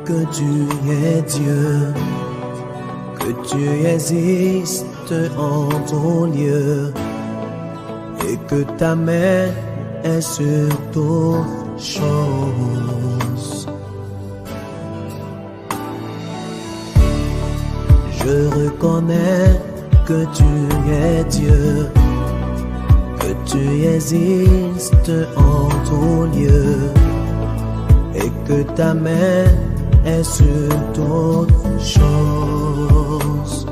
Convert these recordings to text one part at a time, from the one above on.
Que tu es Dieu, que tu existes en ton lieu et que ta main est sur toutes choses. Je reconnais que tu es Dieu, que tu existes en ton lieu et que ta main est sur toutes choses.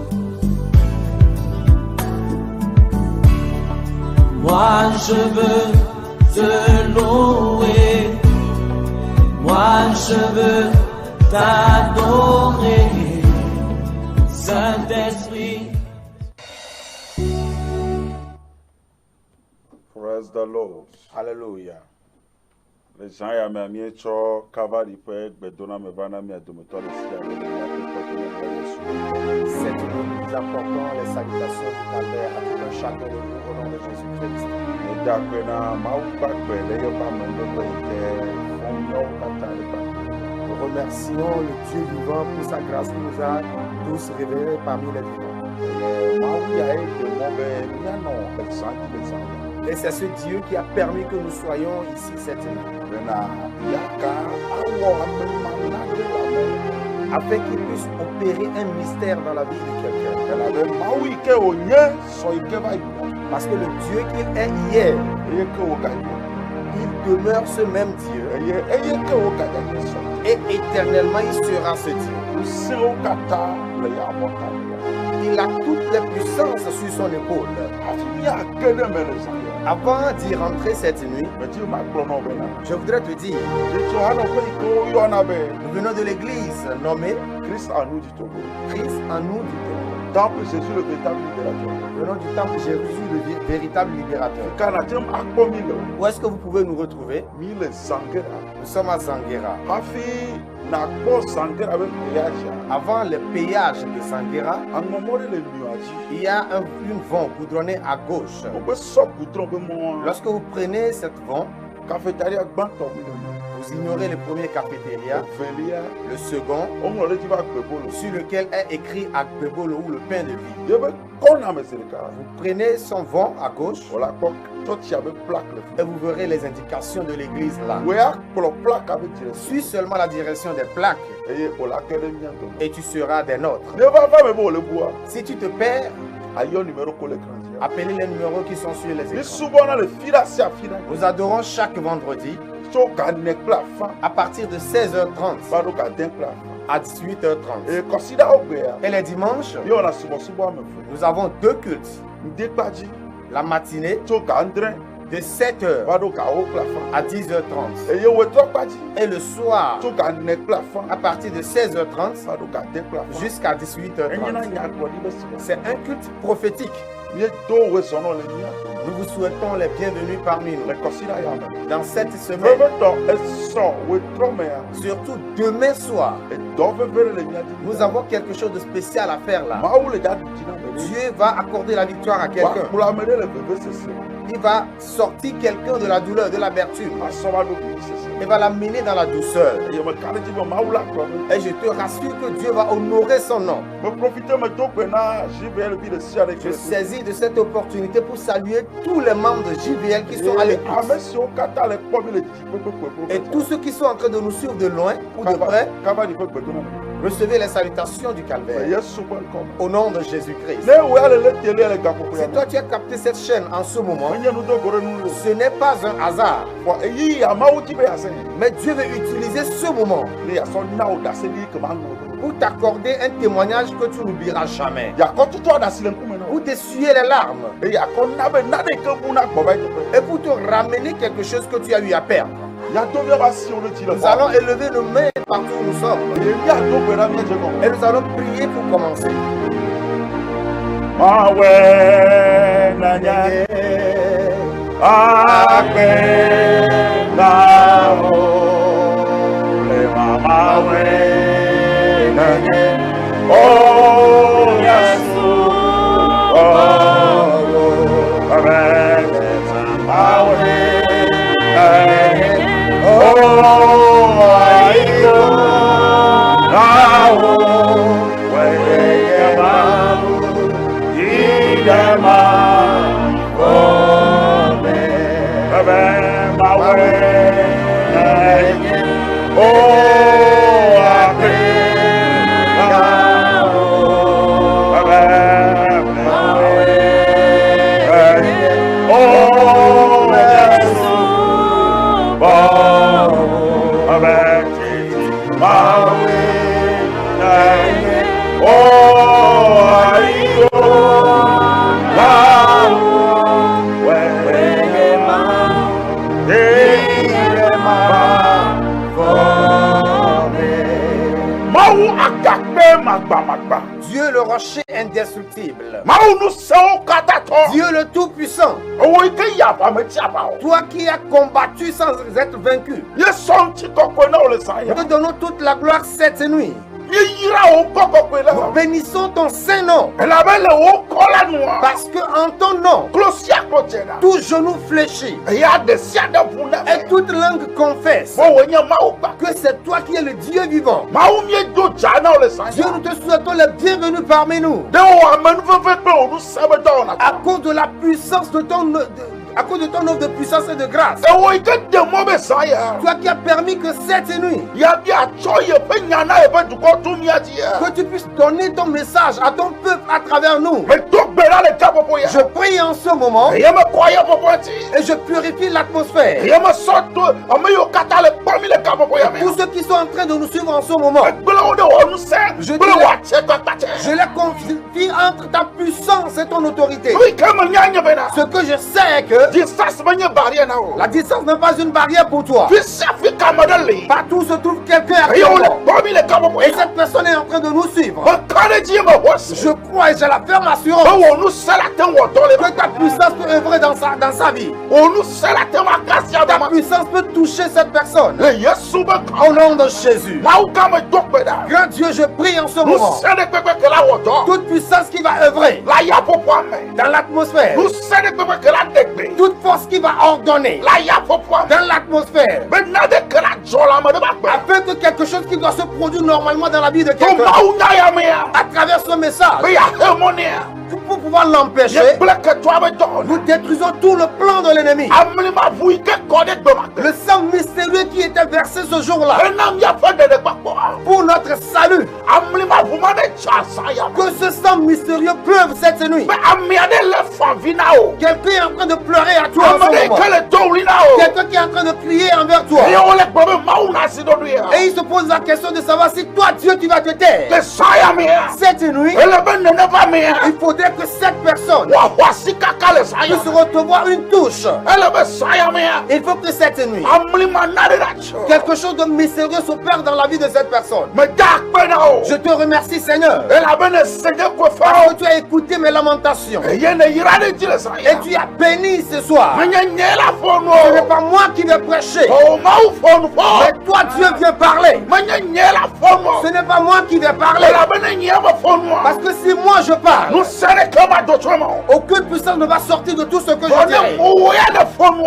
Moi je veux te louer, moi je veux t'adorer, Saint-Esprit. Praise the Lord. Hallelujah. Les gens y a mis cho Calvary pour bedona me vana mi adometo le sia le C'est nous apportons les salutations du Calvaire à tout un chacun de nous au nom de Jésus-Christ. Et d'après mau pas le yo pas me Nous remercions le Dieu vivant pour sa grâce qui nous a tous révélés parmi les vivants. Et c'est ce Dieu qui a permis que nous soyons ici cette nuit. Afin qu'il puisse opérer un mystère dans la vie de quelqu'un. Parce que le Dieu qu'il est hier, il demeure ce même Dieu. Et éternellement il sera ce Dieu. Il a toutes les puissances sur son épaule. Avant d'y rentrer cette nuit, je voudrais te dire, nous venons de l'église nommée Christ en nous du Togo. Christ en nous du Togo. Temple Jésus le véritable libérateur. Venons du temple Jésus le véritable libérateur. Où est-ce que vous pouvez nous retrouver? Nous sommes à Zanguera. Avant le péage de Zanguera, il y a une vent goudronnée à gauche. Lorsque vous prenez cette vent, vous ignorez le premier cafétéria, le second, sur lequel est écrit Akbebolo ou le pain de vie. Vous prenez son vent à gauche et vous verrez les indications de l'église là. Suis seulement la direction des plaques et tu seras des nôtres. Si tu te perds, appelez les numéros qui sont sur les écrans. Nous adorons chaque vendredi à partir de 16h30 à 18h30. Et les dimanches, nous avons deux cultes. La matinée de 7h à 10h30. Et le soir, à partir de 16h30 jusqu'à 18h30. C'est un culte prophétique. Nous vous souhaitons les bienvenus parmi nous. Dans cette semaine, surtout demain soir, nous avons quelque chose de spécial à faire là. Dieu va accorder la victoire à quelqu'un. Il va sortir quelqu'un de la douleur, de l'amertume. Il va l'amener dans la douceur. Et je te rassure que Dieu va honorer son nom. Je saisis de cette opportunité pour saluer tous les membres de JVL qui sont à l'écoute. Et tous ceux qui sont en train de nous suivre de loin ou de près. Recevez les salutations du calvaire. Au nom de Jésus-Christ. Si toi tu as capté cette chaîne en ce moment, ce n'est pas un hasard. Mais Dieu veut utiliser ce moment pour t'accorder un témoignage que tu n'oublieras jamais. Pour t'essuyer les larmes. Et pour te ramener quelque chose que tu as eu à perdre. Nous allons élever nos mains partout où nous sommes. Et nous allons prier pour commencer. Dieu le rocher indestructible. Dieu le tout-puissant. Toi qui as combattu sans être vaincu. Nous te donnons toute la gloire cette nuit. Nous bénissons ton Saint-Nom. Parce qu'en ton nom, tout genou fléchit et toute langue confesse que c'est toi qui es le Dieu vivant. Dieu, nous te souhaitons le bienvenu parmi nous. À cause de la puissance de ton... à cause de ton œuvre de puissance et de grâce. Toi qui as permis que cette nuit, que tu puisses donner ton message à ton peuple à travers nous. Je prie en ce moment et je purifie l'atmosphère. Tous ceux qui sont en train de nous suivre en ce moment, je les confie entre ta puissance et ton autorité. Ce que je sais que la distance n'est pas une barrière pour toi. Partout se trouve quelqu'un à qui et cette personne est en train de nous suivre. Je crois et j'ai la ferme assurance que ta puissance peut œuvrer dans sa vie. Ta puissance peut toucher cette personne. Au nom de Jésus. Grand Dieu, je prie en ce moment. Toute puissance qui va œuvrer dans l'atmosphère. Toute force qui va ordonner dans l'atmosphère, afin que quelque chose qui doit se produire normalement dans la vie de quelqu'un, à travers ce message, pour pouvoir l'empêcher, nous détruisons tout le plan de l'ennemi. Le sang mystérieux qui était versé ce jour-là pour notre salut, que ce sang mystérieux pleuve cette nuit. Quelqu'un est en train de pleurer à toi en ce moment. Quelqu'un qui est en train de prier envers toi. Et il se pose la question de savoir si toi, Dieu, tu vas te taire. Cette nuit, il faudrait que cette personne puisse recevoir une touche. Il faut que cette nuit, quelque chose de mystérieux s'opère dans la vie de cette personne. Je te remercie, Seigneur, parce que tu as écouté mes lamentations et tu as béni ce soir. Ce n'est pas moi qui vais prêcher, mais toi, Dieu, viens parler. Ce n'est pas moi qui vais parler, parce que si moi je parle, aucune puissance ne va sortir de tout ce que je dirai.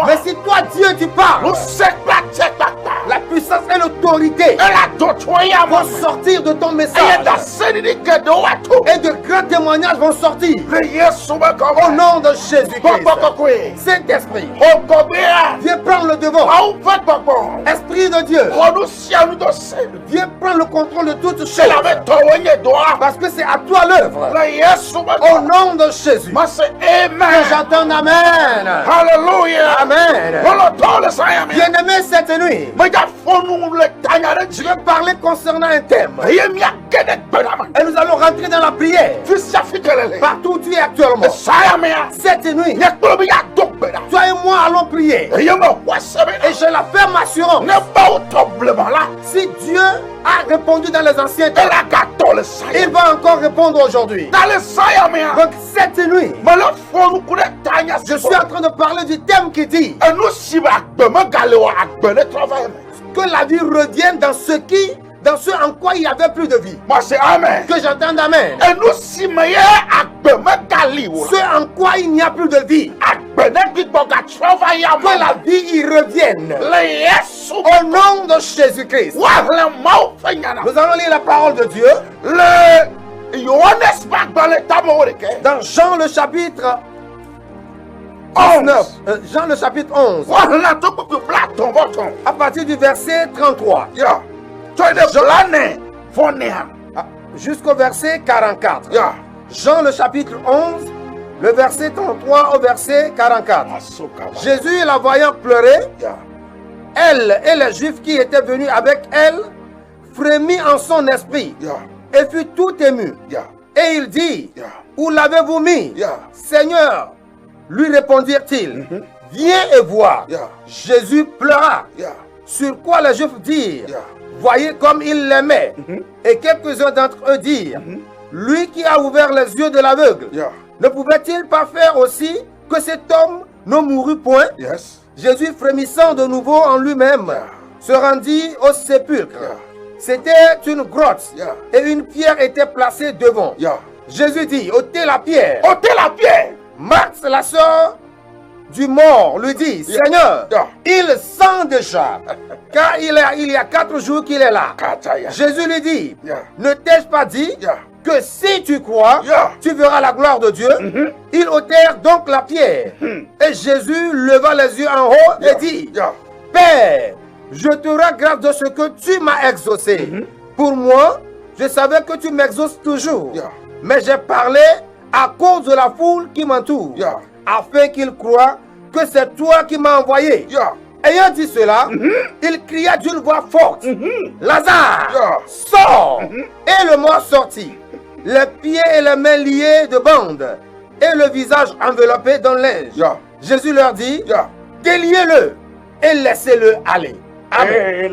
Mais si toi, Dieu, tu parles, la puissance et l'autorité vont sortir de ton message. Et de grands témoignages vont sortir. Au nom de Jésus-Christ. Saint-Esprit, viens prendre le devant. Esprit de Dieu, viens prendre le contrôle de toutes choses. Parce que c'est à toi l'œuvre. Au nom de Jésus. Que j'entende Amen. Alléluia. Amen. Bien-aimé, cette nuit, je vais parler concernant un thème. Et nous allons rentrer dans la prière. Partout où tu es actuellement. Cette nuit, toi et moi allons prier. Et j'ai la ferme assurance. Si Dieu a répondu dans les anciens temps, il va encore répondre aujourd'hui. Donc cette nuit, je suis en train de parler du thème qui dit que la vie revienne dans ce en quoi il n'y avait plus de vie. Que j'entende Amen. Ce en quoi il n'y a plus de vie. Que la vie y revienne. Au nom de Jésus-Christ. Nous allons lire la parole de Dieu. Dans Jean le chapitre 19, Jean le chapitre 11. À partir du verset 33. Jusqu'au verset 44. Jean le chapitre 11, le verset 33 au verset 44. Jésus, la voyant pleurer, elle et les Juifs qui étaient venus avec elle, frémit en son esprit et fut tout ému. Et il dit, où l'avez-vous mis? Seigneur, lui répondirent-ils, viens et vois. Jésus pleura. Sur quoi les Juifs dirent, voyez comme il l'aimait. Et quelques-uns d'entre eux dirent, lui qui a ouvert les yeux de l'aveugle, ne pouvait-il pas faire aussi que cet homme ne mourut point? Jésus, frémissant de nouveau en lui-même, se rendit au sépulcre. C'était une grotte et une pierre était placée devant. Jésus dit, ôtez la pierre. Marthe, la sœur du mort, lui dit, Seigneur, il sent déjà, car il y a 4 jours qu'il est là. Jésus lui dit, ne t'ai-je pas dit que si tu crois, tu verras la gloire de Dieu? Ils ôtèrent donc la pierre. Et Jésus leva les yeux en haut et dit, Père, je te rends grâce de ce que tu m'as exaucé. Pour moi, je savais que tu m'exauces toujours. Mais j'ai parlé à cause de la foule qui m'entoure, afin qu'ils croient que c'est toi qui m'as envoyé. Ayant dit cela, il cria d'une voix forte, Lazare, sors. Et le mort sortit, les pieds et les mains liés de bandes, et le visage enveloppé dans linge. Jésus leur dit, déliez-le et laissez-le aller. Amen.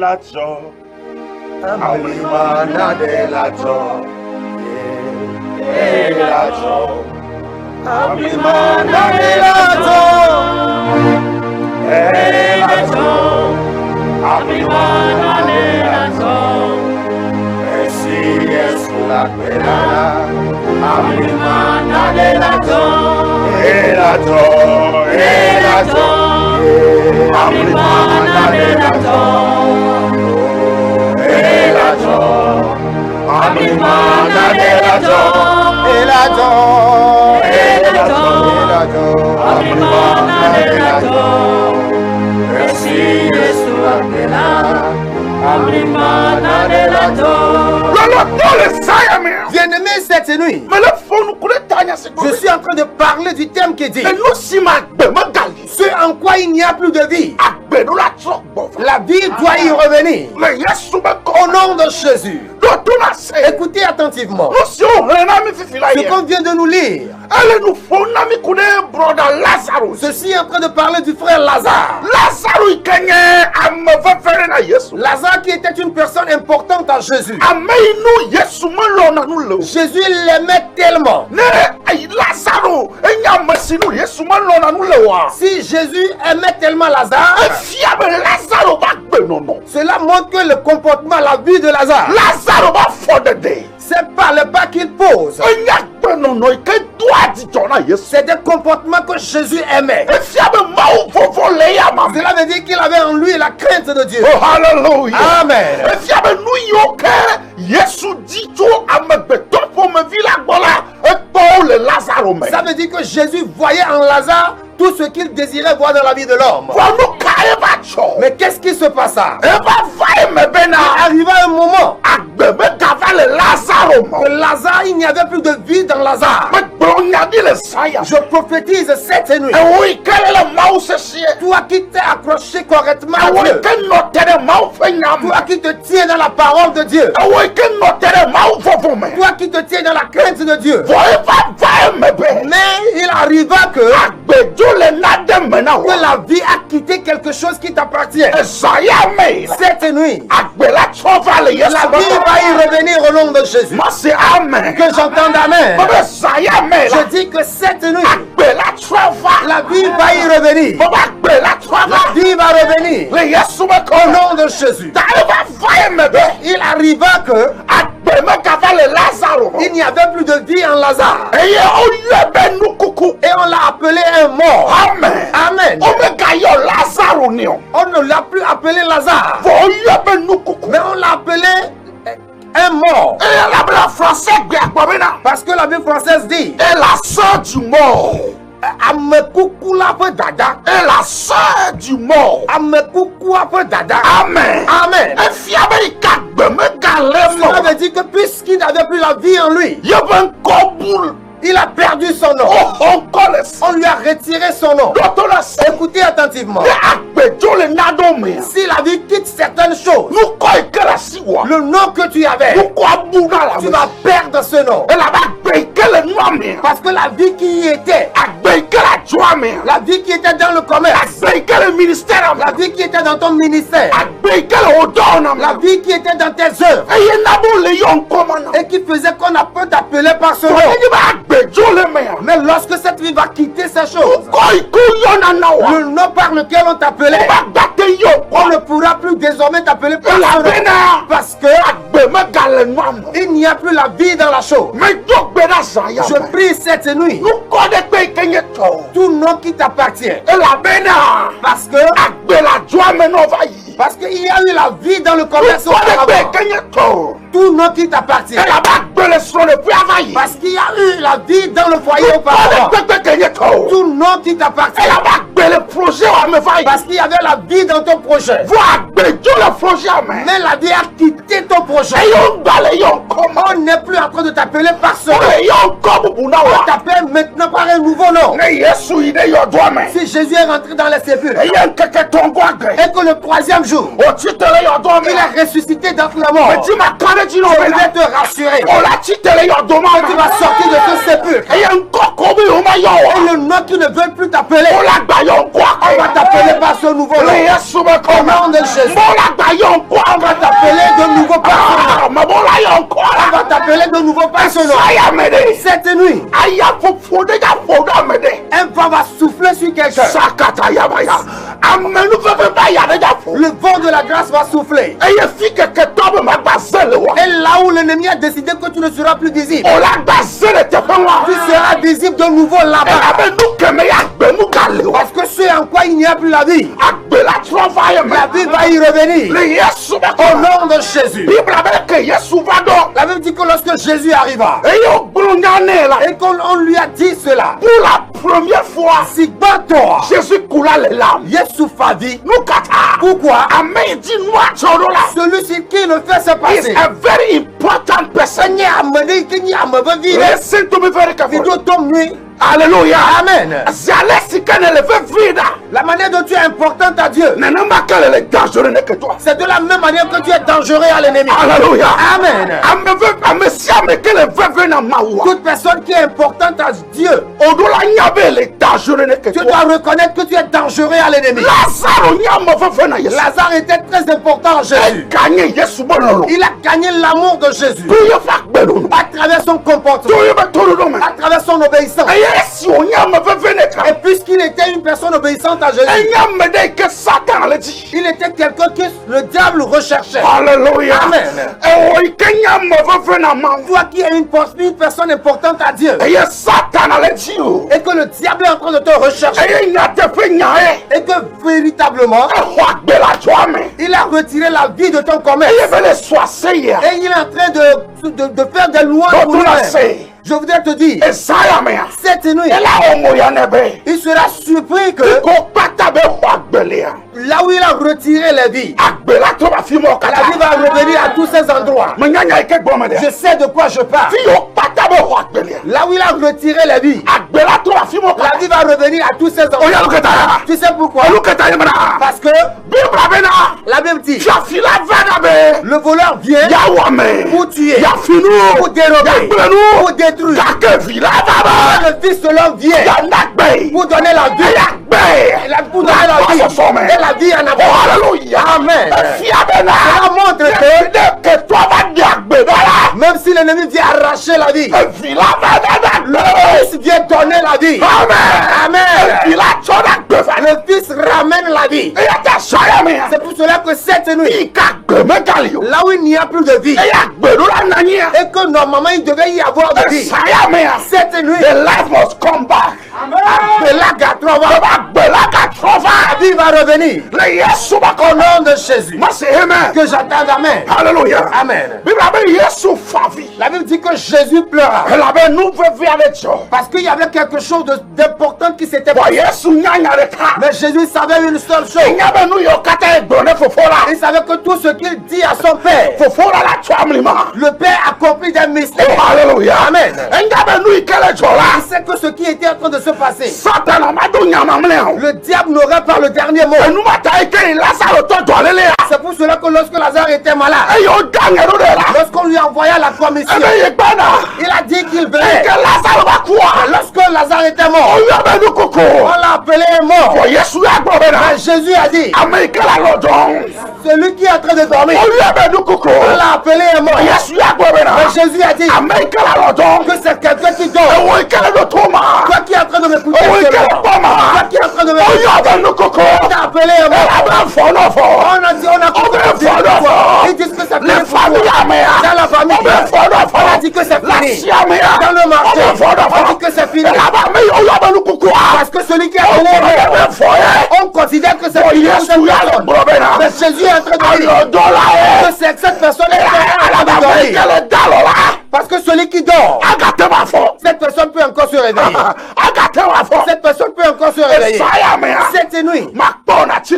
Bien-aimé, cette nuit, je suis en train de parler du thème qui dit ce en quoi il n'y a plus de vie. La vie doit y revenir. Au nom de Jésus. Écoutez attentivement ce qu'on vient de nous lire. Ceci est en train de parler du frère Lazare. Lazare qui était une personne importante à Jésus. Jésus l'aimait tellement. Si Jésus aimait tellement Lazare, cela montre que le comportement, la vie de Lazare, c'est pas le pas qu'il pose. C'est des comportements que Jésus aimait. Cela veut dire qu'il avait en lui la crainte de Dieu. Oh, hallelujah. Amen. Ça veut dire que Jésus voyait en Lazare tout ce qu'il désirait voir dans la vie de l'homme. Mais qu'est-ce qui se passa? Il arriva un moment que Lazare, il n'y avait plus de vie dans Lazare. Je prophétise cette nuit. Toi qui t'es accroché correctement à Dieu, toi qui te tiens dans la parole de Dieu, toi qui te tiens dans la crainte de Dieu, mais il arriva que la vie a quitté quelque chose qui t'appartient. Cette nuit, la vie va y revenir au nom de Jésus. Que j'entende amen. Je dis que cette nuit, la vie va y revenir. La vie va revenir au nom de Jésus. Il arriva que il n'y avait plus de vie en Lazare. Et on l'a appelé un mort. Amen. On ne l'a plus appelé Lazare, mais on l'a appelé un mort. Parce que la Bible française dit et la sœur du mort. Et la sœur du mort. Amen. Amen. Cela veut dire que puisqu'il n'avait plus la vie en lui, il a perdu son nom. On lui a retiré son nom. Écoutez attentivement. Si la vie quitte certaines choses, le nom que tu avais, tu vas perdre ce nom. Parce que la vie qui y était, la vie qui était dans le commerce, la vie qui était dans ton ministère, la vie qui était dans tes œuvres, et qui faisait qu'on a pu t'appeler par ce nom. Mais lorsque cette vie va quitter ces choses, le nom par lequel on t'appelait, on ne pourra plus désormais t'appeler par ce nom. Parce que il n'y a plus la vie dans la chose. Je prie cette nuit, tout nom qui t'appartient, parce qu'il y a eu la vie dans le commerce auparavant. Tout nom qui t'appartient, parce qu'il y a eu la vie dans le foyer auparavant. Tout nom qui t'appartient, parce qu'il y avait la vie dans ton projet. Mais la vie a quitté ton projet. On n'est plus en train de t'appeler par ce nom. On t'appelle maintenant par un nouveau nom. Si Jésus est rentré dans les sépulcres et que le troisième jour il est ressuscité dans la mort, je vais te rassurer que tu vas sortir de ce sépulcre. Et le nom qui ne veut plus t'appeler, on va t'appeler par ce nouveau nom. Au nom de Jésus, on va t'appeler de nouveau par ce nom. On va t'appeler de nouveau par ce nom. Cette nuit, un vent va souffler sur quelqu'un. Le vent de la grâce va souffler. Et là où l'ennemi a décidé que tu ne seras plus visible, tu seras visible de nouveau là-bas. Parce que ce en quoi il n'y a plus la vie, la vie va y revenir. Au nom de Jésus. La Bible dit que lorsque Jésus arriva et qu'on lui a dit cela, pour la première fois, Jésus coula les larmes. Pourquoi? Celui qui le fait se passer is a very important person. Listen to me very carefully. Alléluia. Amen. La manière dont tu es importante à Dieu, c'est de la même manière que tu es dangereux à l'ennemi. Alléluia. Amen. Toute personne qui est importante à Dieu, Tu dois reconnaître que tu es dangereux à l'ennemi. Lazare était très important en Jésus. Il a gagné l'amour de Jésus à travers son comportement, à travers son obéissance. Et puisqu'il était une personne obéissante à Jésus, il était quelqu'un que le diable recherchait. Alléluia. Amen. Toi qui es une personne importante à Dieu, et que le diable est en train de te rechercher, et que véritablement il a retiré la vie de ton commerce, et il est en train de faire des lois pour lui-même. Je voudrais te dire, cette nuit, il sera surpris que là où il a retiré la vie va revenir à tous ces endroits. Je sais de quoi je parle. Là où il a retiré la vie va revenir à tous ces endroits. Tu sais pourquoi? Parce que la Bible dit, le voleur vient pour tuer, pour dérober, pour détruire. Le Fils de l'homme vient pour donner la vie, pour donner la vie, et la vie en abondance. Amen. Cela montre que même si l'ennemi vient arracher la vie, le Fils vient donner la vie. Amen. Le Fils ramène la vie. C'est pour cela que cette nuit, là où il n'y a plus de vie, et que normalement il devait y avoir de vie, cette nuit, the life must come back. la vie va revenir. Au nom de Jésus. Que j'attende. Amen. Alléluia. Amen. La Bible dit que Jésus pleura. Parce qu'il y avait quelque chose d'important qui s'était passé. Mais Jésus savait une seule chose. Il savait que tout ce qu'il dit à son Père, le Père accomplit des mystères. Alléluia. Amen. Il sait que ce qui était en train de se passer, le diable n'aurait pas le dernier mot. C'est pour cela que lorsque Lazare était malade, lorsqu'on lui envoya la commission, il a dit qu'il venait. Lorsque Lazare était mort, on l'a appelé mort. Mais Jésus a dit, celui qui est en train de dormir, on l'a appelé mort. Mais Jésus a dit que c'est quelqu'un qui dort. Toi qui es en train de m'écouter, toi qui es en train de m'écouter, on t'a appelé mort. On a dit, on a compris. Ils disent que c'est fini. Dans la famille, on a dit que c'est fini. Dans le marché, on dit que c'est fini. Parce que celui qui a donné, on considère que c'est fini. Mais Jésus est en train de dire que c'est cette personne qui est en train de dormir. Parce que celui qui dort, cette personne peut encore se réveiller. Cette personne peut encore se réveiller. Cette nuit, je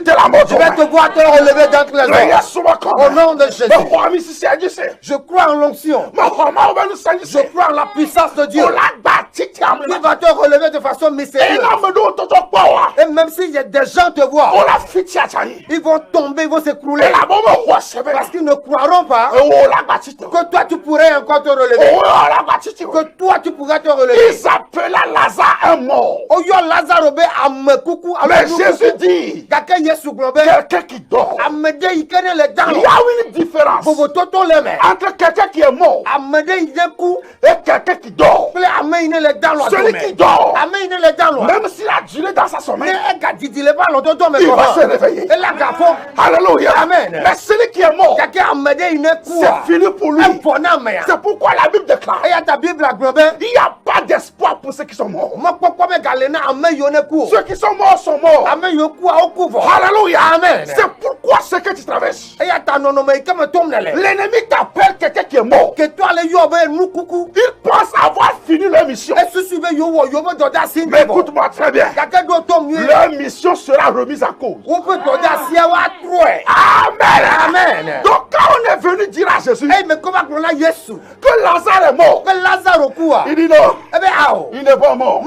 vais te voir te relever d'entre les morts. Au nom de Jésus. Je crois en l'onction. Je crois en la puissance de Dieu. Il va te relever de façon mystérieuse. Et même si des gens te voient, ils vont tomber, ils vont s'écrouler. Parce qu'ils ne croiront pas que toi tu pourrais encore te relever. Que toi tu pourrais te relever. Ils appelaient Lazare un mort. Mais Jésus dit quelqu'un qui dort. Il y a une différence entre quelqu'un qui est mort et quelqu'un qui dort. Celui qui dort, même s'il a duré dans sa sommeil, il va se réveiller. Alléluia. Amen. Mais celui qui est mort, c'est fini pour lui. C'est pourquoi la Bible déclare il n'y a pas d'espoir pour ceux qui sont morts. Ceux qui sont morts sont morts. Alléluia. Amen. C'est pourquoi ce que tu traverses, l'ennemi t'appelle quelqu'un qui est mort. Il pense avoir fini leur mission. Mais écoute-moi très bien. Leur mission sera remise en cause. Amen. Donc quand on est venu dire à Jésus que Lazare est mort, il dit non, il n'est pas mort,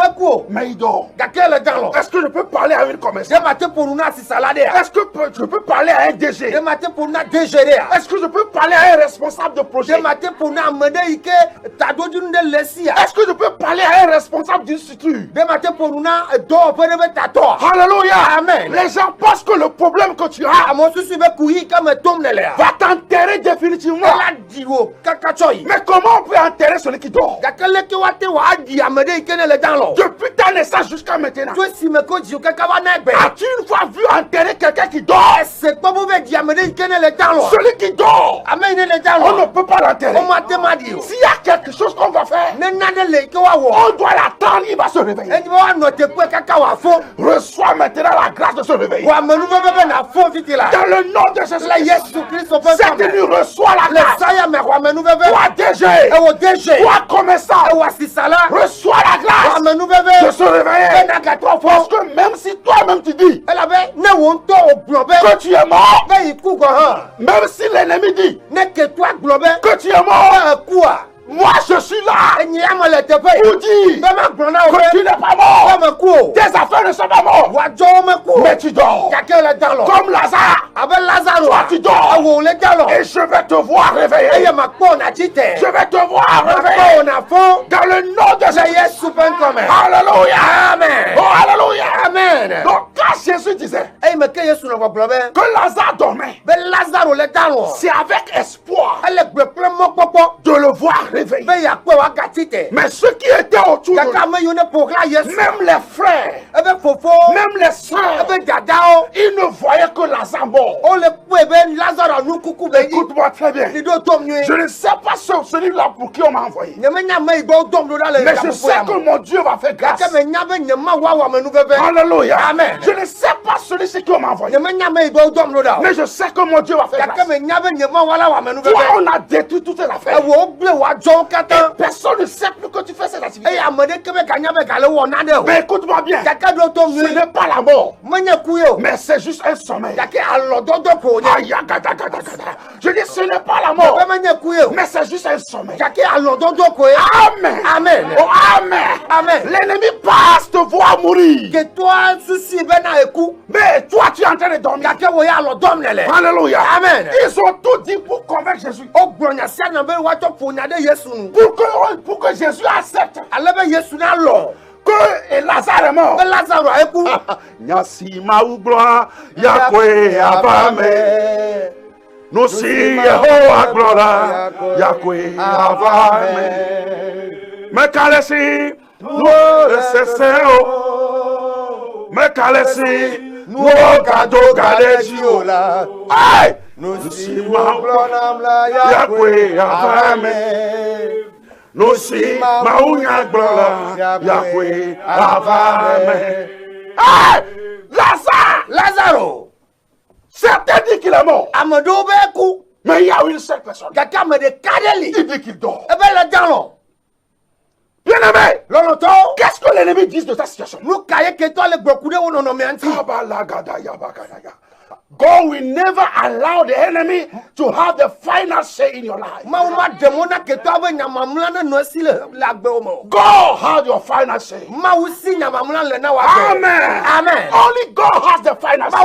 mais il dort. Est-ce que je peux parler à une commerçante? Est-ce que je peux parler à un DG? Est-ce que je peux parler à un responsable de projet? Est-ce que je peux parler à un responsable d'institut? Alléluia. Amen. Les gens pensent que le problème que tu as va t'enterrer définitivement. Mais comment on peut enterrer celui qui dort? Depuis ta naissance jusqu'à maintenant, as-tu une fois vu enterrer quelqu'un qui dort? Celui qui dort, on ne peut pas l'enterrer. S'il y a quelque chose qu'on va faire, on doit l'attendre, il va se réveiller. Reçois maintenant la grâce de se réveiller. Dans le nom de Jésus-Christ, cette nuit, reçois la grâce. Toi DG, toi commerçant, reçois la grâce de se réveiller. Parce que même si toi-même tu dis que tu es mort, même si l'ennemi dit que tu es mort, moi je suis là pour dire que tu n'es pas mort. Tes affaires ne sont pas mortes, mais tu dors. Comme Lazare, toi tu dors. Et je vais te voir réveiller. Je vais te voir réveiller dans le nom de Jésus. Alléluia. Amen. Oh, alléluia. Amen. Donc quand Jésus disait que Lazare dormait, c'est avec espoir de le voir réveiller. Mais ceux qui étaient autour de lui, même les frères, même les soeurs, ils ne voyaient que Lazare mort. Écoute-moi très bien. Je ne sais pas celui-là pour qui on m'a envoyé, mais je sais que mon Dieu va faire grâce. Alléluia. Amen. Je ne sais pas celui-ci qui on m'a envoyé, mais je sais que mon Dieu va faire grâce. Toi, on a détruit toutes ces affaires. Et personne ne sait plus que tu fais cette activité. Mais écoute-moi bien, ce n'est pas la mort, mais c'est juste un sommeil. Je dis ce n'est pas la mort, mais c'est juste un sommeil. Amen. Amen. Oh, amen. Amen. L'ennemi passe te voir mourir, mais toi tu es en train de dormir. Alléluia. Amen. Ils ont tout dit pour convaincre Jésus, pour que Jésus accepte que Lazare est mort. Nyasi maugloa yakwe avame. Nusi Yehowa gloria yakwe avame. Mekalesi no reseseo. Mekalesi no gado galejiola. Ay! Nusi maugloa yakwe avame. Nusi maunya glola yakwe avame. Hey! Lazaro! Certains disent qu'il est mort. Mais il y a une seule personne. Il dit qu'il dort. Bien aimé, qu'est-ce que l'ennemi dit de ta situation? God will never allow the enemy to have the final say in your life. God has your final say. Amen. Amen. Only God has the final say.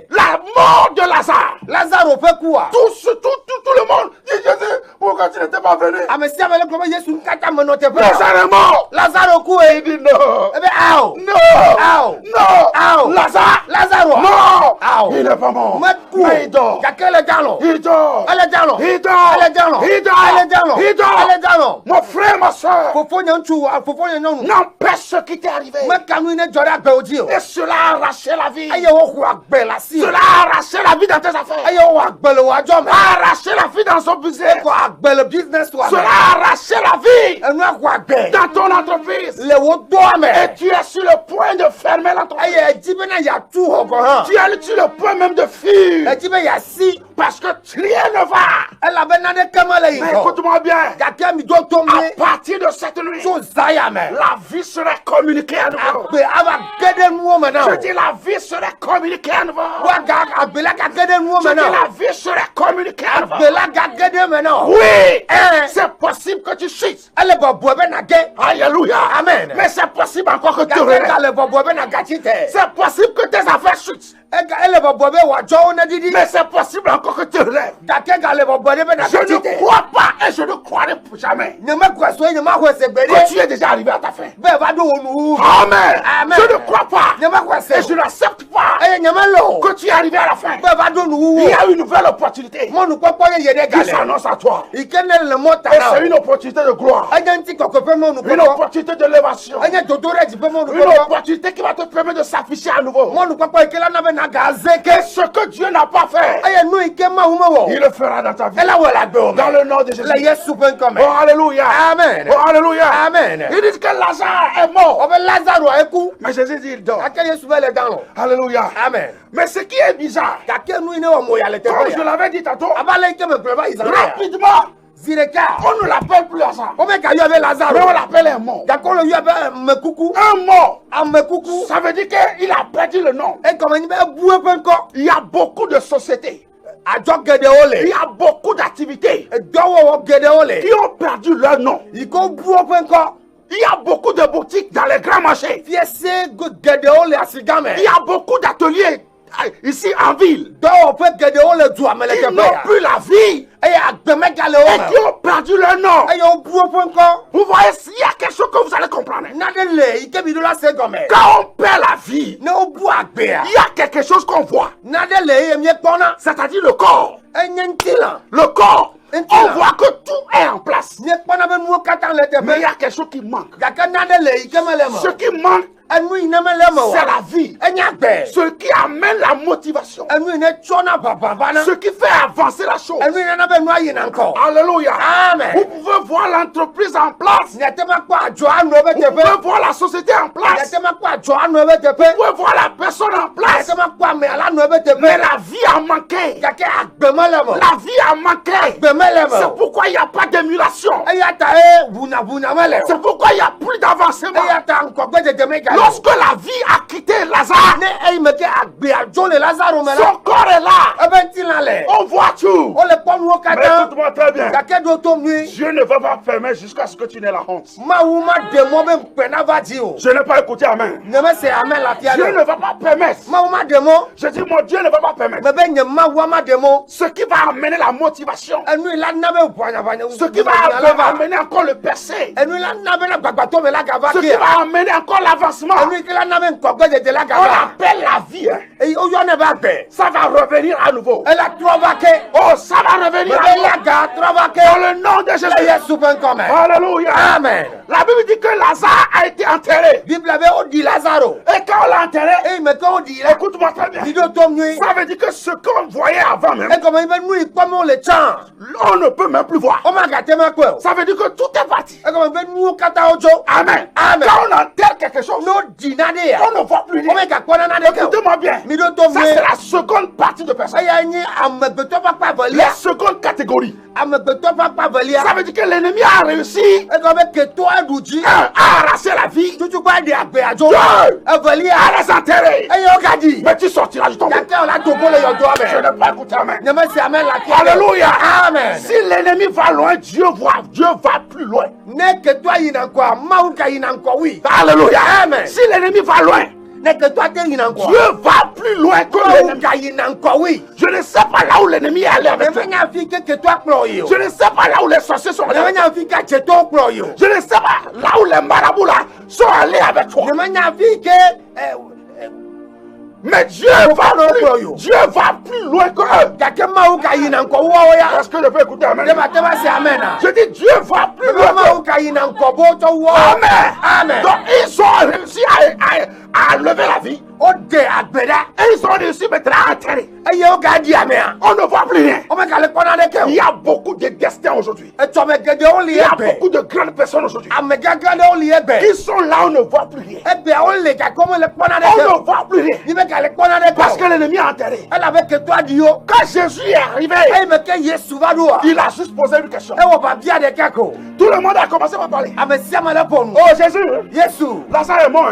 La mort de Lazare. Tout le monde dit Jésus, pourquoi tu n'étais pas venu? Lazare est mort. Il dit non. Non. Non. Lazare. Non! Il n'est pas mort. Mais il dort. Il dort. Il dort. Mon frère, ma soeur, n'empêche ce qui t'est arrivé. Et cela a arraché la vie. Cela a arraché la vie dans tes affaires. A arraché la vie dans son business. Cela a arraché la vie dans ton entreprise. Et tu es sur le point de fermer l'entreprise. vivant. Tu es sur le point même de fuir. Et tu veux y assis. Parce que rien ne va. Elle avait nade kamala Mais écoute-moi bien. Kaka mi do tombe. À partir de cette nuit, la vie serait communiquée à nouveau. Je dis la vie serait communiquée à nouveau. Je dis la vie serait communiquée à nouveau. Oui, c'est possible que tu chutes. Alléluia. Amen. Mais c'est possible encore que tu relèves. C'est possible que tes affaires chutent. Mais c'est possible encore que tu relèves. Je ne crois pas et je ne croirai jamais que tu es déjà arrivé à ta fin. Amen. Je ne crois pas et je n'accepte pas que tu es arrivé à la fin. Il y a une nouvelle opportunité qui s'annonce à toi. Et c'est une opportunité de gloire. Une opportunité de l'élévation. Une opportunité qui va te permettre de s'afficher à nouveau. Et ce que Dieu n'a pas fait, il le fera dans ta vie. Dans le nom de Jésus. Oh alléluia. Amen. Oh alléluia. Amen. Ils disent que Lazare est mort. Mais Jésus dit il dort. Alléluia. Amen. Mais ce qui est bizarre, comme je l'avais dit tantôt, rapidement, on ne l'appelle plus Lazare. Mais on l'appelle un mort. Un mort. Ça veut dire qu'il a perdu le nom. Il y a beaucoup de sociétés. Il y a beaucoup d'activités qui ont perdu leur nom. Il y a beaucoup de boutiques dans les grands marchés. Il y a beaucoup d'ateliers ici en ville qui n'ont plus la vie et qui ont perdu leur nom. Vous voyez, il y a quelque chose que vous allez comprendre. Quand on perd la vie, il y a quelque chose qu'on voit. C'est-à-dire le corps. Le corps. On voit que tout est en place. Mais il y a quelque chose qui manque. Ce qui manque, c'est la vie. Ce qui amène la motivation. Ce qui fait avancer la chose. Alléluia. Amen. Vous pouvez voir l'entreprise en place. Vous pouvez voir la société en place. Vous pouvez voir la personne en place. Mais la vie a manqué. La vie a manqué. C'est pourquoi il n'y a pas d'émulation. C'est pourquoi il n'y a plus d'avancement. Lorsque la vie a quitté Lazare, son corps est là. On voit tout. Mais écoute-moi très bien. Dieu ne va pas permettre jusqu'à ce que tu n'aies la honte. Je n'ai pas écouté Amen. Dieu ne va pas permettre. Je dis mon Dieu ne va pas permettre. Ce qui va amener la motivation. Ce qui va amener encore le percé. Ce qui va amener encore l'avancement. On appelle la vie. Ça va revenir à nouveau. Oh, ça va revenir à nouveau. Dans le nom de Jésus. Alléluia. Amen. La Bible dit que Lazare a été enterré. Et quand on l'a enterré, écoute-moi très bien. Ça veut dire que ce qu'on voyait avant même, on ne peut même plus voir. Ça veut dire que tout est parti. Amen. Amen. Quand on enterre quelque chose, on ne voit plus rien. Écoutez-moi bien. Ça, c'est la seconde partie de personne. La seconde catégorie. Ça veut dire que l'ennemi a réussi à arracher la vie. Deux, à les enterrer. Mais tu sortiras du tombeau. Je n'ai pas écouté Amen. Alléluia. Amen. Si l'ennemi va loin, Dieu va plus loin. Alléluia. Amen. Si l'ennemi va loin, Dieu va plus loin que l'ennemi. Je ne sais pas là où l'ennemi est allé avec toi. Je ne sais pas là où les sorciers sont allés avec toi. Je ne sais pas là où les marabouts là sont allés avec toi. Mais Dieu va plus loin que eux. Est-ce que je peux écouter Amen? Je dis Dieu va plus loin que eux. Amen. Donc ils ont réussi à lever la vie. Et ils ont réussi maintenant à enterrer. On ne voit plus rien. Il y a beaucoup de destins aujourd'hui. Il y a beaucoup de grandes personnes aujourd'hui qui sont là, on ne voit plus rien. On ne voit plus rien. Parce que l'ennemi a enterré. Quand Jésus est arrivé, il a juste posé une question. Tout le monde a commencé à parler. Oh Jésus, Lazare est mort.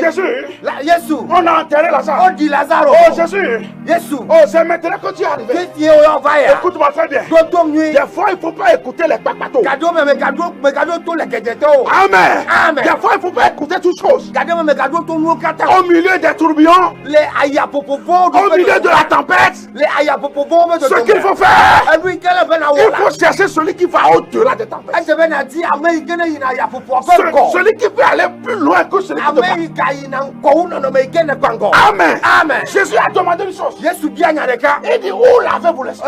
Jésus, on a enterré Lazare. Oh Jésus, oh c'est maintenant que tu es arrivé. Écoute-moi très bien. Des fois il ne faut pas écouter les papatos. Amen. Des fois il ne faut pas écouter toutes choses. Au milieu des tourbillons, au milieu de la tempête, ce qu'il faut faire, il faut chercher celui qui va au-delà des tempêtes. Celui qui peut aller plus loin que celui qui ne va pas. Amen. Jésus a demandé une chose. Il dit, où l'avez-vous laissé?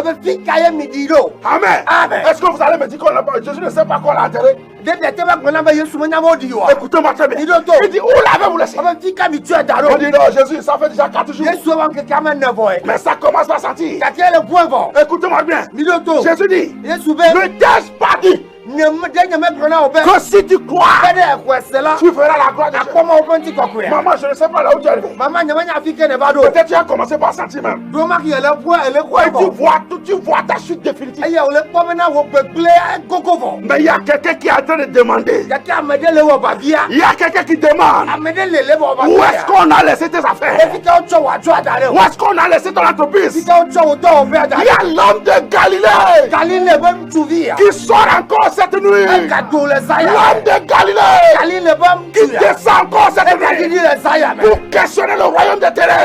Amen. Est-ce que vous allez me dire qu'on l'a pas? Jésus ne sait pas qu'on l'a enterré. Écoutez-moi très bien. Il dit, où l'avez-vous laissé? On dit, non, Jésus, ça fait déjà 4 jours. Mais ça commence à sentir. Écoutez-moi bien. Jésus dit, ne t'ai-je pas dit que si tu crois, tu feras la gloire de Dieu. Maman, je ne sais pas là où tu es arrivé. Peut-être tu as commencé par sentir même. Et tu vois ta chute définitive. Mais il y a quelqu'un qui est en train de demander. Il y a quelqu'un qui demande, où est-ce qu'on a laissé tes affaires? Où est-ce qu'on a laissé ton entreprise? Il y a l'homme de Galilée qui sort encore cette nuit. L'homme de Galilée qui descend encore cette nuit pour questionner le royaume des ténèbres,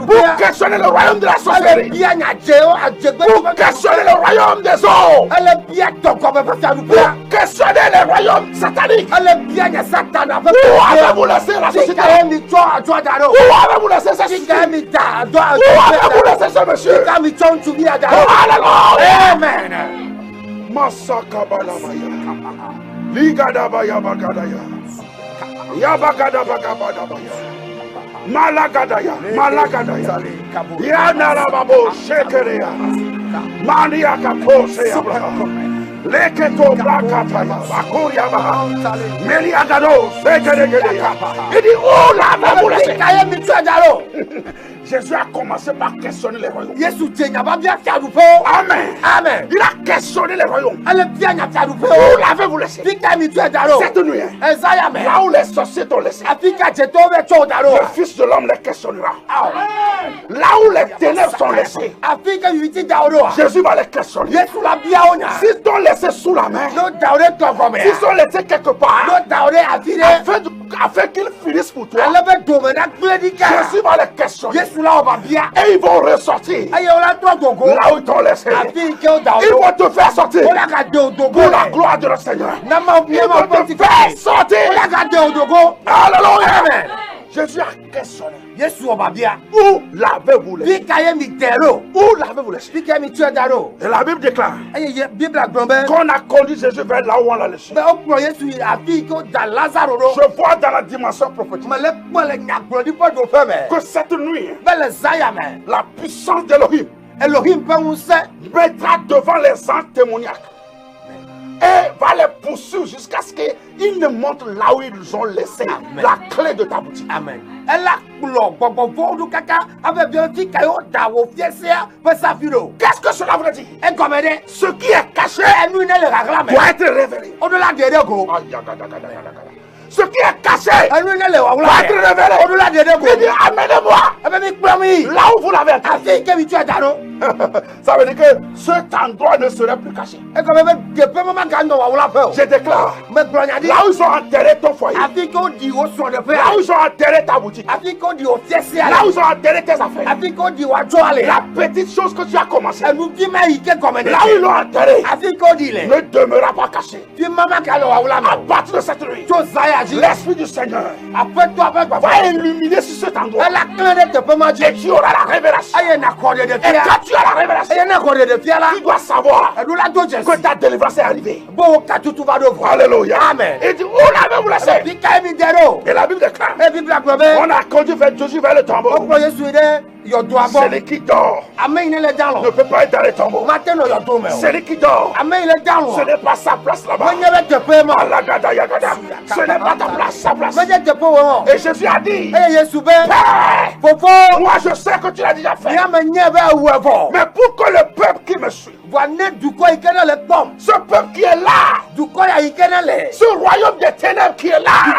pour questionner le royaume de la sorcellerie, pour questionner le royaume des eaux, pour questionner le royaume satanique. Où avez-vous laissé la société? Où avez-vous laissé cette société? Où avez-vous laissé ce monsieur? Oh, alléluia. Amen. Masaka balamaya, ligada baya bagadaya, yabagada bagabadabaya, malagadaya, yanarababo shekereya, mania kapose Abraham, leketo brakataya, bakuria baha, meliagado shekeregeya. Il dit, oh là, vous laissez. Jésus a commencé par questionner les royaumes. Amen. Il a questionné les royaumes. Où l'avez-vous laissé? Cette nuit, là où les sorciers t'ont laissé, le Fils de l'homme les questionnera. Là où les ténèbres sont laissées, Jésus va les questionner. S'ils t'ont laissé sous la mer, s'ils sont laissés quelque part, afin qu'ils finissent pour toi, Jésus va les questionner. Et ils vont ressortir là où ils t'ont laissé. Ils vont te faire sortir pour la gloire de notre Seigneur. Ils vont te faire sortir. Alléluia. Jésus a questionné. Où l'avez-vous laissé? Où l'avez-vous laissé? Et la Bible déclare qu'on a conduit Jésus vers là où on l'a laissé. Je vois dans la dimension prophétique que cette nuit, la puissance d'Elohim mettra devant les anges démoniaques et va les poursuivre jusqu'à ce qu'ils ne montrent là où ils ont laissé la clé de ta boutique. Amen. Qu'est-ce que cela veut dire? Ce qui est caché doit être révélé. Ce qui est caché doit être révélé. Il dit, amenez-moi là où vous l'avez enterré. Ça veut dire que cet endroit ne serait plus caché. Je déclare, là où ils ont enterré ton foyer, là où ils ont enterré ta boutique, là où ils ont enterré tes affaires, la petite chose que tu as commencé, là où ils l'ont enterré, ne demeurera pas caché. À partir de cette nuit, l'Esprit du Seigneur va illuminer sur cet endroit. Et tu auras la révélation. Et quand tu as la révélation, tu dois savoir que ta délivrance est arrivée. Alléluia. Amen. Et dit, où l'avez-vous laissé? Et la Bible déclare, on a conduit Jésus vers le tombeau. Celui qui dort ne peut pas être dans les tombeaux. Celui qui dort, ce n'est pas sa place là-bas. Alagada yagada. Ce n'est pas ta place, sa place. Et Jésus a dit, Père, moi je sais que tu l'as déjà fait. Mais pour que le peuple qui me suit, ce peuple qui est là, ce royaume des ténèbres qui est là,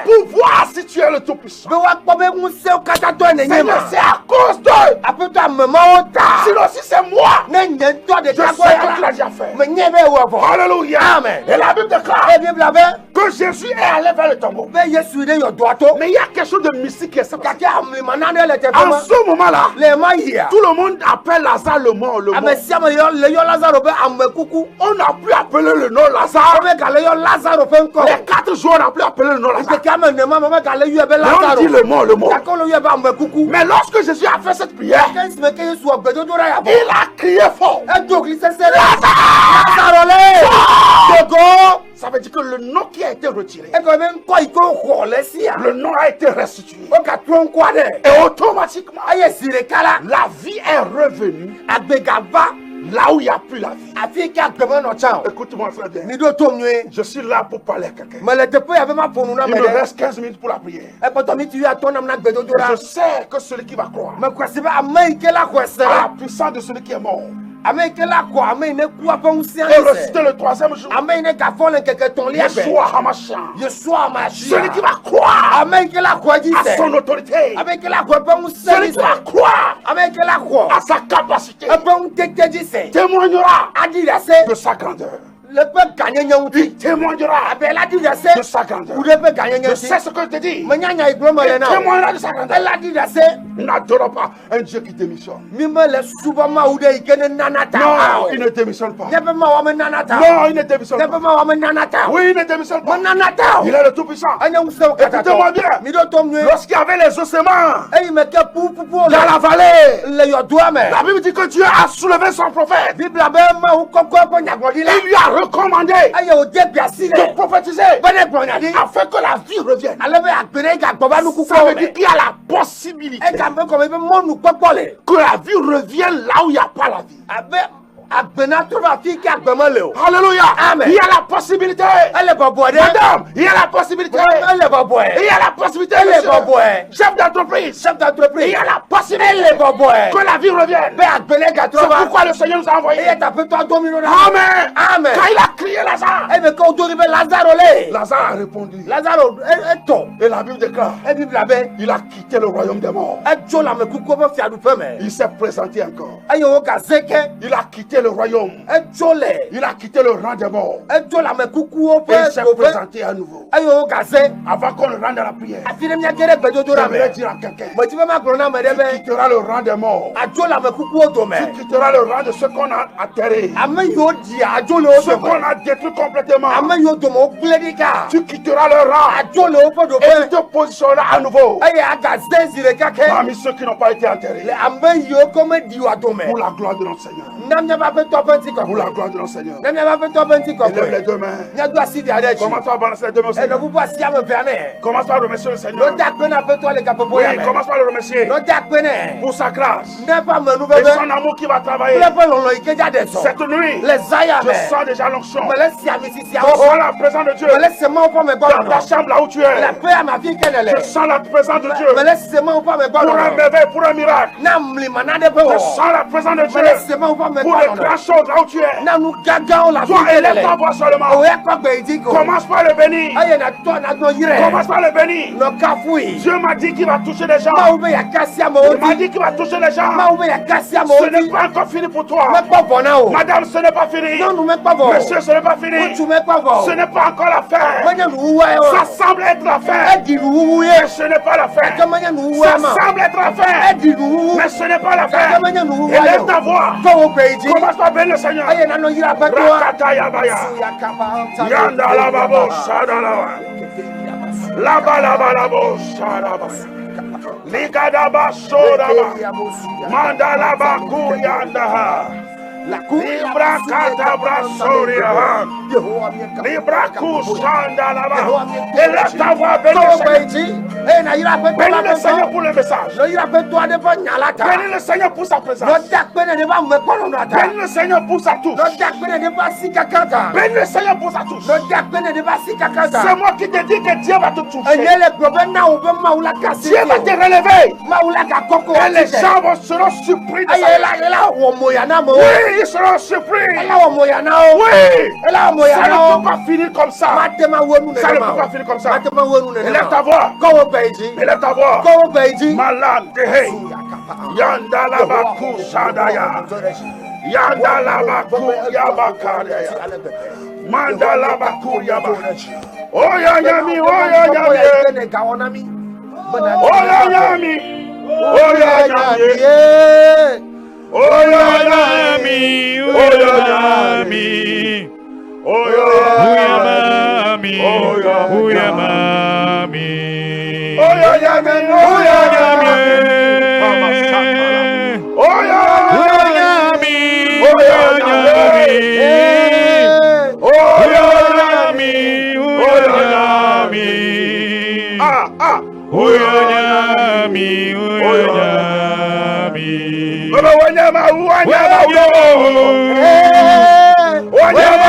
pour voir si tu es le Tout-Puissant. Seigneur, c'est à cause d'eux. Sinon, si c'est moi, je sais que tu l'as déjà fait. Alléluia. Amen. Et la Bible déclare que Jésus est allé vers le tombeau. Mais il y a quelque chose de mystique qui est ça. En ce moment-là, tout le monde appelle Lazare le mort. On n'a plus appelé le nom Lazare. Les 4 jours, on n'a plus appelé le nom Lazare. Mais on dit le mort. Mais lorsque Jésus a fait cette prière, il a crié fort. Ça veut dire que le nom qui a été retiré, le nom a été restitué. Et automatiquement, la vie est revenue là où il n'y a plus la vie. Écoute-moi, frère bien. Je suis là pour parler à quelqu'un. Il me reste 15 minutes pour la prière. Je sais que celui qui va croire à la puissance de celui qui est mort et ressusciter le 3e jour, Yeshua HaMashiach, celui qui va croire à son autorité, celui qui va croire à sa capacité, témoignera de sa grandeur. Il témoignera de sa grandeur. Je sais ce que je te dis. Il témoignera de sa grandeur. N'adore pas un Dieu qui démissionne. Non, il ne démissionne pas. Non, il ne démissionne pas. Oui, il ne démissionne pas. Il est le Tout-Puissant. Écoutez-moi bien. Lorsqu'il y avait les ossements dans la vallée, la Bible dit que Dieu a soulevé son prophète. Il lui a recommandé de prophétiser afin que la vie revienne. Ça veut dire qu'il y a la possibilité que la vie revienne là où il n'y a pas la vie. Alléluia. Amen. Il y a la possibilité. Madame, il y a la possibilité. Il y a la possibilité. Chef d'entreprise. Il y a la possibilité que la vie revienne. C'est pourquoi le Seigneur nous a envoyé. Amen. Quand il a crié Lazare, Lazare a répondu. Et la Bible déclare, il a quitté le royaume des morts. Il s'est présenté encore. Il a quitté le royaume. Il a quitté le rang des morts. Et il s'est présenté à nouveau. Avant qu'on le rende à la prière, j'aimerais dire à quelqu'un, tu quitteras le rang des morts. Tu quitteras le rang de ceux qu'on a atterrés, ceux qu'on a détruits complètement. Tu quitteras le rang et tu te positionneras à nouveau parmi ceux qui n'ont pas été enterrés. Pour la gloire de notre Seigneur. Pour la gloire de notre Seigneur. Lève les deux mains. Commence à balancer les deux mains au Seigneur. Commence par remercier le Seigneur. Oui, commence par le remercier pour sa grâce et son amour qui va travailler. Cette nuit, je sens déjà l'onction. Je sens la présence de Dieu. Dans ta chambre là où tu es, je sens la présence de Dieu. Pour un merveille, pour un miracle. Je sens la présence de Dieu. Pour les grandes choses là où tu es. Toi, élève ta voix seulement. Commence par le bénir. Commence par le bénir. Dieu m'a dit qu'il va toucher les gens. Il m'a dit qu'il va toucher les gens. Ce n'est pas encore fini pour toi. Madame, ce n'est pas fini. Monsieur, ce n'est pas fini. Ce n'est pas encore la fin. Ça semble être la fin. Mais ce n'est pas la fin. Ça semble être la fin. Mais ce n'est pas la fin. Élève ta voix. Commence par bénir le Seigneur. Rakataya baya. Yanda la babo shadala. Laba laba labo shadaba. Ligadaba shodaba. Mandala baku yanda. Libra kata brasoria. Libra Kushanda là-bas. Élève ta voix, bénis le Seigneur. Bénis le Seigneur pour le message. Bénis le Seigneur pour sa présence. Bénis le Seigneur pour sa touche. Bénis le Seigneur pour sa touche. C'est moi qui te dis que Dieu va te toucher. Dieu va te relever. Et les gens seront surpris de ça. Oui, ils seront surpris. Oui, ça ne peut pas finir comme ça. Ça ne peut pas finir comme ça. Élève ta voix. Élève ta voix. Malade, hey. Yandalabaku Sadaya. Yandalabaku Yabakadaya. Mandalabaku Yaba. Oh ya yami, oh ya yami. Oh ya yami. Oh ya yami. Oh ya yami. Oh ya yami. Oh ya yami. Oh ya yami. Oh ya yami. Oh ya yami. Oh ya yami. Oh ya yami. Oh ya yami. Oh ya yami. Ah. Oh ya yami. Oh ya yami. Baba wanyama wanyama. Wanyama.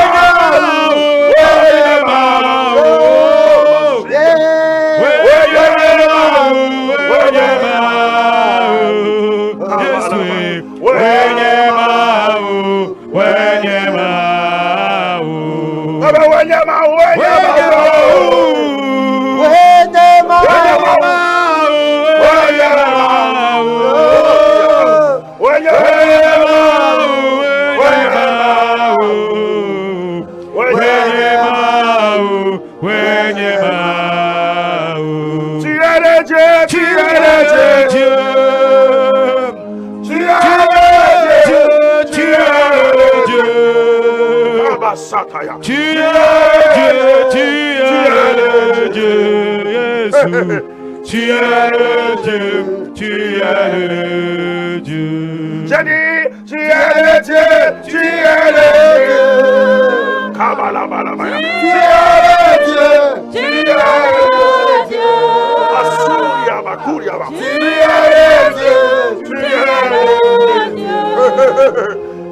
Tu es le Dieu, Jésus. Tu es le Dieu, tu es le Dieu. J'ai dit, tu es le Dieu, tu es le Dieu. Kabalabalabaya. Tu es le Dieu, tu es le Dieu. Asuria Bakuriaba. Tu es le Dieu, tu es le Dieu.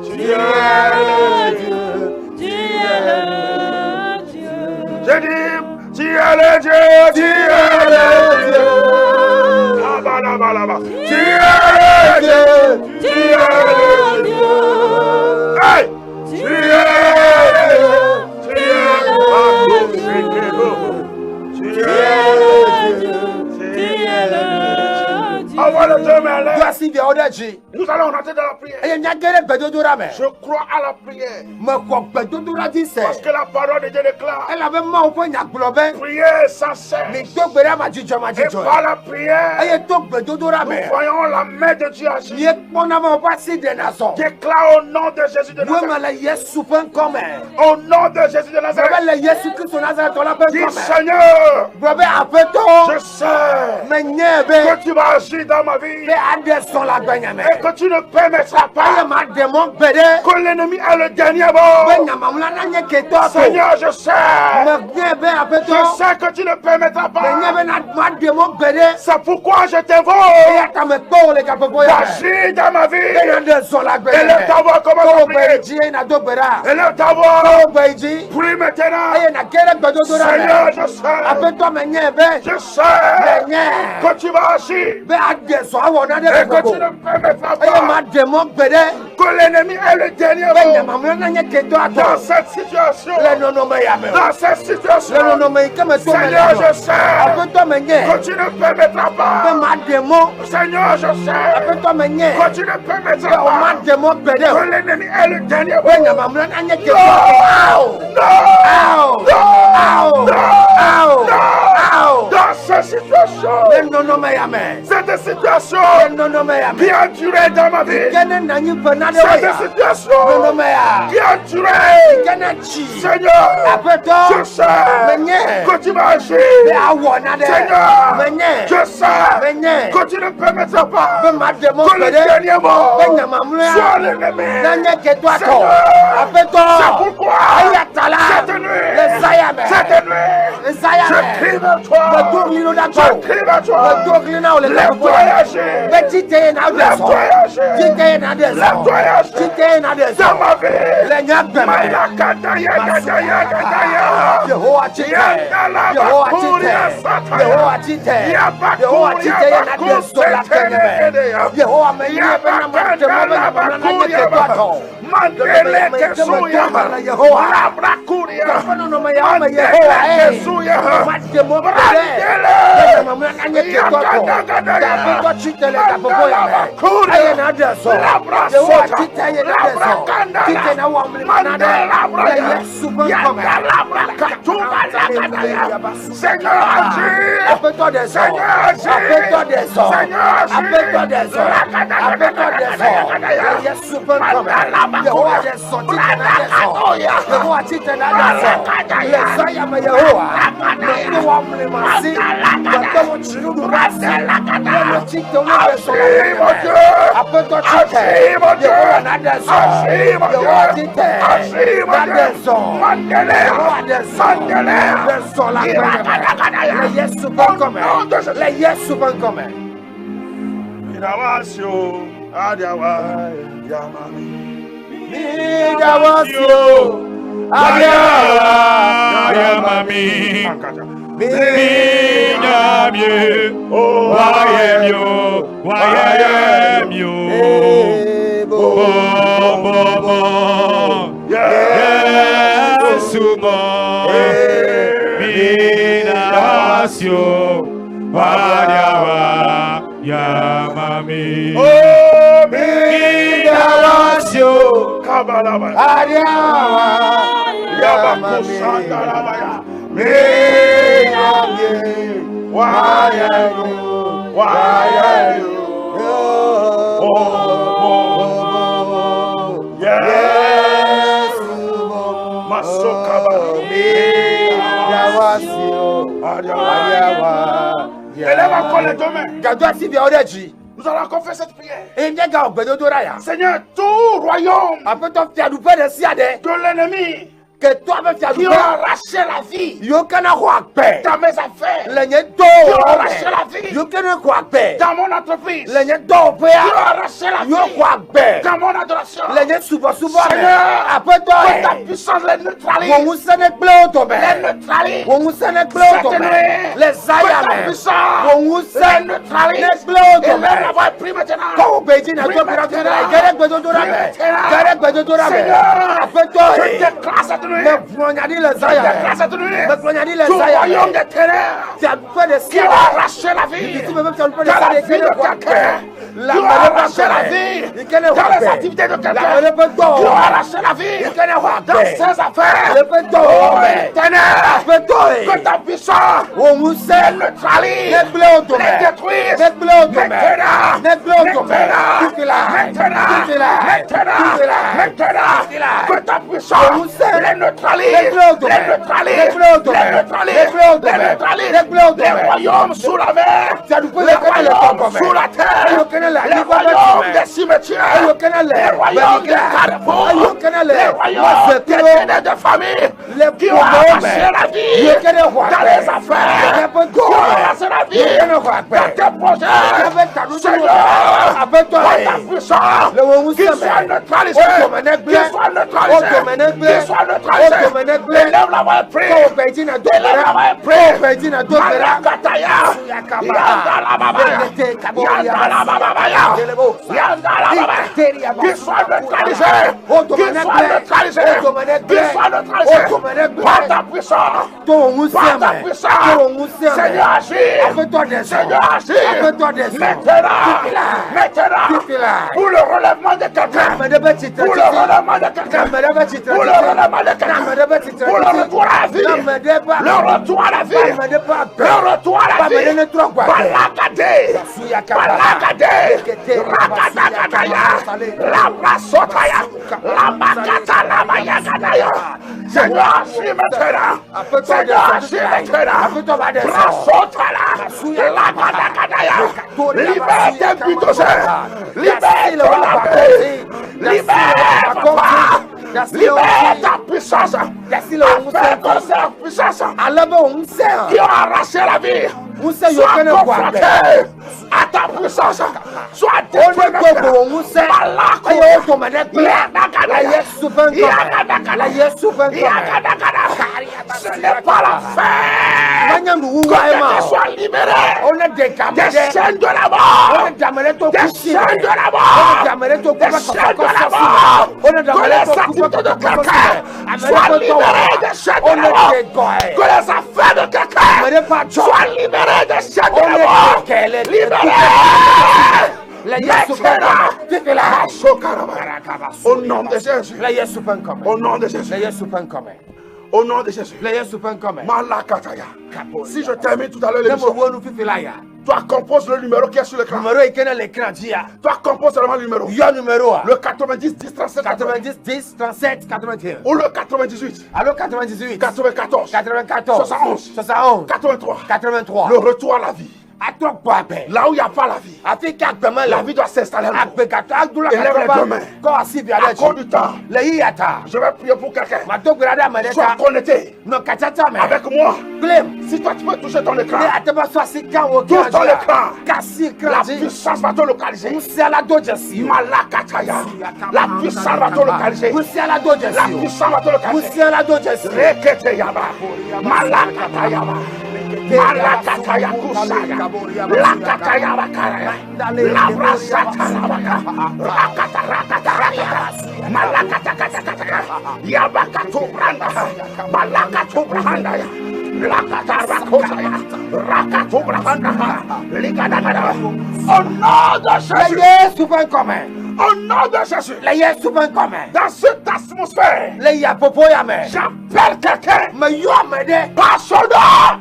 Tu es le Dieu. J'ai dit, tu es le Dieu, tu es le Dieu. Kabalabalaba. Tu es le Dieu, tu es le Dieu. Hey! Tu es le Dieu, tu es le Dieu. Tu es le Dieu, tu es le Dieu. Nous allons rentrer dans la prière. Je crois à la prière. Parce que la parole de Dieu déclare. Prière sans cesse. Et par la prière, nous voyons la main de Dieu agir. Déclare au nom de Jésus de Nazareth. Au nom de Jésus de Nazareth. Dis Seigneur, je sais que tu vas agir dans ma vie. Et que tu ne permettras pas que l'ennemi ait le dernier mot. Seigneur, je sais que tu ne permettras pas. C'est pourquoi je t'invoque d'agir dans ma vie. Élève ta voix, commence à prier. Élève ta voix, prie maintenant. Seigneur, je sais que tu vas agir. Et que tu ne permettras pas que l'ennemi ait le dernier mot dans cette situation. Dans cette situation, Seigneur, je sais que tu ne permettras pas. Seigneur, je sais que tu ne permettras pas que l'ennemi ait le dernier mot. Dans cette situation, cette situation qui a duré dans ma vie, cette situation qui a duré, Seigneur, je sais que tu vas agir. Seigneur, je sais que tu ne permettras pas que le dernier mot soit l'ennemi. Seigneur, c'est pourquoi cette nuit, je crie vers toi. Je crie vers toi. Lève-toi et agis. Lève-toi et agis. Lève-toi et agis. Dans ma vie. Seigneur, agis. Appelle-toi des sons. Appelle-toi des sons. Appelle-toi des sons. Appelle-toi des sons. Yehowa des sons. Yehowa titena des sons. Lesaya me Yehowa. Mendo wa mlemasi. Mendo wa chirudu rasi. Mendo titona des sons. Appelle-toi tite. Yehowa na des sons. Yehowa tite. Na des sons. Yehowa des sons. Des sons la les yes souvent commun. Les yes souvent commun. Midawasio, adiawa, yamami. Midawasio, adiawa, yamami. Minyamie, wayemio, wayemio. Bobo, yesumo. Midawasio, adiawa, yamami. Oh, Midawasio, kabalaba, adiawa, yamami. Midawasio, wayayo, wayayo. Oh, yes, masokaba. Élève encore les deux mains. Nous allons encore faire cette prière. Seigneur, tout royaume de l'ennemi que toi qui as arraché la vie dans mes affaires, qui ont arraché la vie dans mon entreprise, qui ont arraché la vie dans mon adoration. Seigneur, que ta puissance les neutralise. Les neutralise. Les aïe, que ta puissance les neutralise. Et leur avoir pris maintenant. Seigneur, je déclare cette nuit. Tout royaume des ténèbres qui a arraché la vie dans la vie de quelqu'un, qui a arraché la vie dans les activités de quelqu'un, qui a arraché la vie dans ses affaires. Oh, ténèbres, que ta puissance les neutralise, les détruise maintenant, que ta puissance les neutralise, les royaumes sous la mer, les royaumes sous la terre, les royaumes des cimetières, les royaumes des carrefours, les royaumes des ténèbres de famille, qui ont arraché la vie dans les affaires, qui ont arraché la vie dans tes projets. Seigneur, par ta puissance, qu'ils soient neutralisés, qu'ils soient neutralisés, qu'ils soient neutralisés. Élève la voix et prie. Élève la voix et prie. Malakataya. Qu'ils soient neutralisés. Qu'ils soient neutralisés. Qu'ils soient neutralisés. Par ta puissance. Par ta puissance. Seigneur, agis. Fais-toi des Seigneur, agis. Fais-toi des Maintenant. Pour le relèvement de quelqu'un. Pour le relèvement de quelqu'un. Pour le relèvement de quelqu'un. Pour le retour à la vie. Le retour à la vie. Le retour à la vie. Balakade. Balakade. Rakadakadaya. Labrasotaya. Lamakata labayagadaya. Seigneur, agis maintenant. Seigneur, agis maintenant. Brasotala. Lakadakadaya. Libère tes butosers. Libère ton âme. Libère papa. Libère ta puissance. Appelle ton Seigneur puissance. Qui a arraché la vie. Sois confronté à ta puissance. Sois détruit. Ce n'est pas la fin. Que sois libéré des chaînes de la mort. Des chaînes de la mort. Des chaînes de la mort. Que les activités de quelqu'un soient libérées des chaînes de la mort. Que les affaires de quelqu'un soient libérées des chaînes de la mort. Au nom de Jésus. Au nom de Jésus. Au nom de Jésus. Malakataya. Si je termine tout à l'heure l'émission, toi compose le numéro qui est sur l'écran. Toi compose seulement le numéro. Le 90 10 37 90 10 37 81. ou le 98. Allô 98 94 71 83. Le retour à la vie. Là où il n'y a pas la vie, la vie doit s'installer. Élève les deux mains. À cause du temps, je vais prier pour quelqu'un. Sois connecté avec moi. Si toi tu peux toucher ton écran, touche ton écran. La puissance va te localiser. Malakataya. La puissance va te localiser. La puissance va te localiser. Rekete yaba. Malakataya. Malakataya kusaya. Lakataya bakaya. Labrasata labaka. Rakata rakata rakata. Malakatakata. Yabakatu branda. Malakatu branda. Lakata rakotaya. Rakatu branda. Ligadagada. Au nom de Jésus. Au nom de Jésus. Dans cette atmosphère, j'appelle quelqu'un. Pas sonore.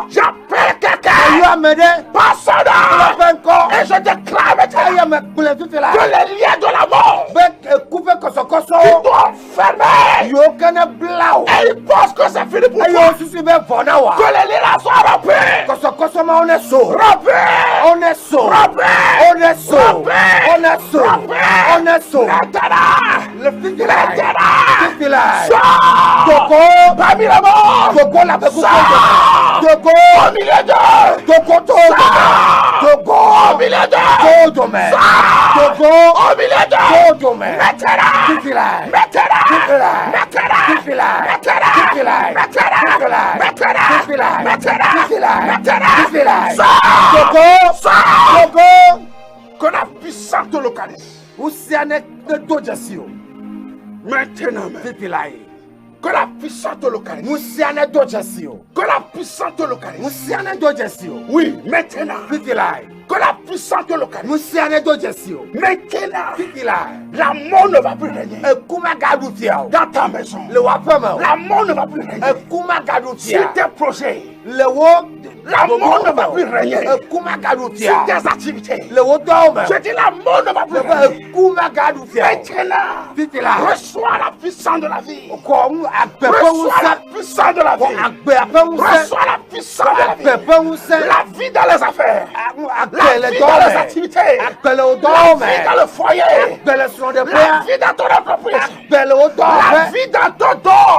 J'appelle quelqu'un. Pas sonore. Et je déclare maintenant que les liens de la mort, ils doivent fermer. Et ils pensent que c'est fini pour toi. Que les liens soient rompus. Parmi les morts, au milieu d'eux, au milieu que la puissance te localise. Maintenant, que la puissance te localise. Que la puissance te localise. Oui, maintenant. Que la puissance te localise. Maintenant, la mort ne va plus régner. Dans ta maison, la mort ne va plus régner. Sur tes projets, la mort ne va plus régner. Sur tes activités, je dis la mort ne va plus régner. Maintenant, reçois la puissance de la vie. Reçois la puissance de la vie. Reçois la puissance de la vie. La vie dans les affaires. La vie dans les activités. La vie dans le foyer. La vie dans ton entreprise. La vie dans ton dos.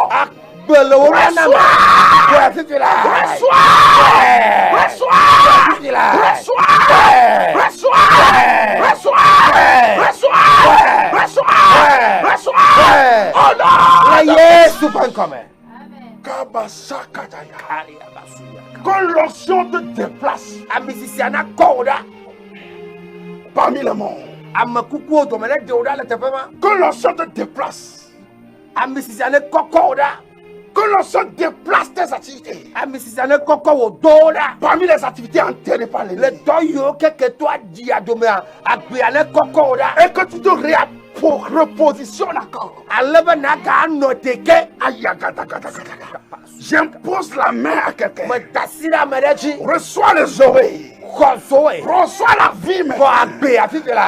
Reçois. Oh non. Quand l'onction te déplace parmi les morts, que l'onction te déplace Que l'on se déplace tes activités. Parmi les activités enterrées par l'ennemi. Et que tu te repositionnes encore. J'impose la main à quelqu'un. Reçois les oreilles. Reçois la vie.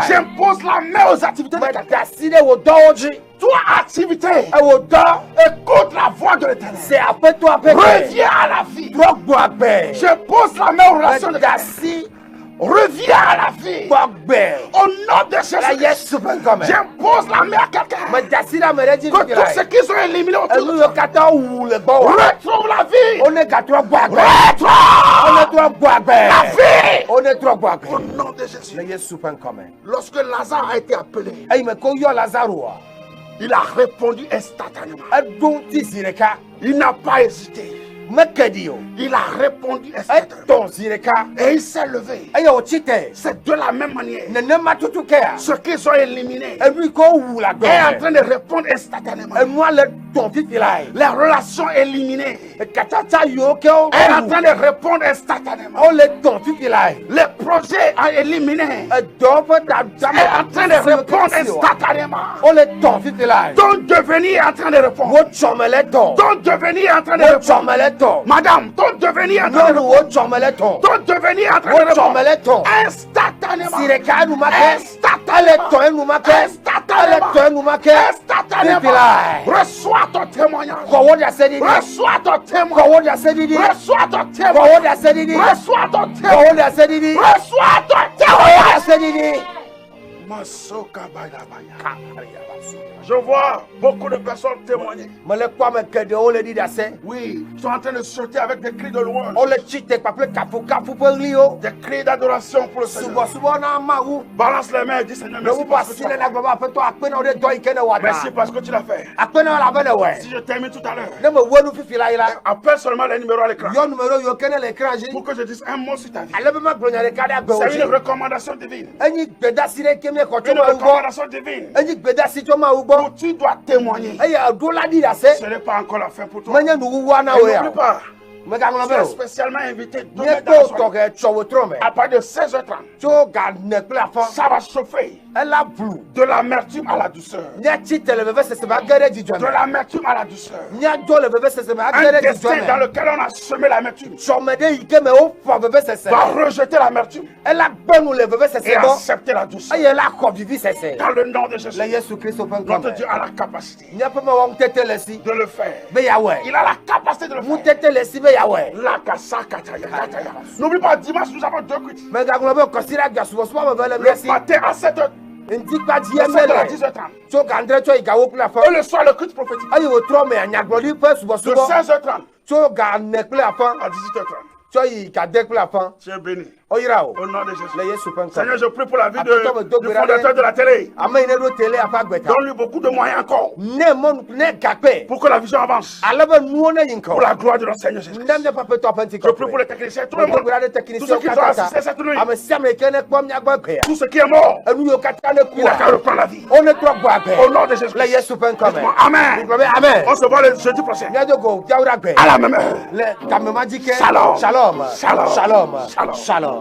J'impose la main aux activités de quelqu'un. Toi, activité, écoute la voix de l'Éternel. Reviens à la vie. Je pose la main aux relations de quelqu'un. Reviens à la vie. Au nom de Jésus, j'impose la main à quelqu'un. Que tous ceux qui sont éliminés autour de toi retrouvent la vie. Retrouve la vie. Au nom de Jésus. Lorsque Lazare a été appelé, il a répondu instantanément. Il n'a pas hésité. Il a répondu instantanément. Et il s'est levé. C'est de la même manière. Ceux qui sont éliminés est en train de répondre instantanément. Les relations éliminées est en train de répondre instantanément. Les projets éliminés est en train de répondre instantanément. Ton devenir est en train de répondre. Ton devenir est en train de répondre. Madame, ton devenir est en train de répondre. Ton devenir est en train de répondre. Instantanément. Instantanément. Reçois ton témoignage. Reçois ton témoignage. Reçois ton témoignage. Reçois ton témoignage. Reçois ton témoignage. Je vois beaucoup de personnes témoigner. Oui, ils sont en train de sauter avec des cris de louange. Des cris d'adoration pour le Seigneur. Balance les mains et dis Seigneur, merci parce que tu l'as fait. Si je termine tout à l'heure, appelle seulement les numéros à l'écran pour que je dise un mot sur ta vie. C'est une recommandation divine. Une recommandation divine. Où tu dois témoigner. Ce n'est pas encore la fin pour toi. N'oublie pas. Tu es spécialement invité demain dans la soirée. À partir de 16h30, ça va chauffer. De l'amertume à la douceur. De l'amertume à la douceur. Un destin dans lequel on a semé l'amertume va rejeter l'amertume et accepter la douceur. Dans le nom de Jésus, notre Dieu a la capacité de le faire. Il a la capacité de le faire. N'oublie pas, dimanche nous avons 2 cultes. Le matin à 7h. Et le soir le culte prophétique. De 16h30 à 18h30. Tu es béni. Au nom de Jésus. Seigneur, je prie pour la vie du fondateur de la télé. Donne-lui beaucoup de moyens encore pour que la vision avance. Pour la gloire de notre Seigneur Jésus. Je prie pour les techniciens, tout le monde. Tous ceux qui ont assisté cette nuit. Tout ce qui est mort, il a qu'à reprendre la vie. Au nom de Jésus. Amen. On se voit le jeudi prochain. À la même heure. Shalom. Shalom. Shalom. Shalom. Shalom.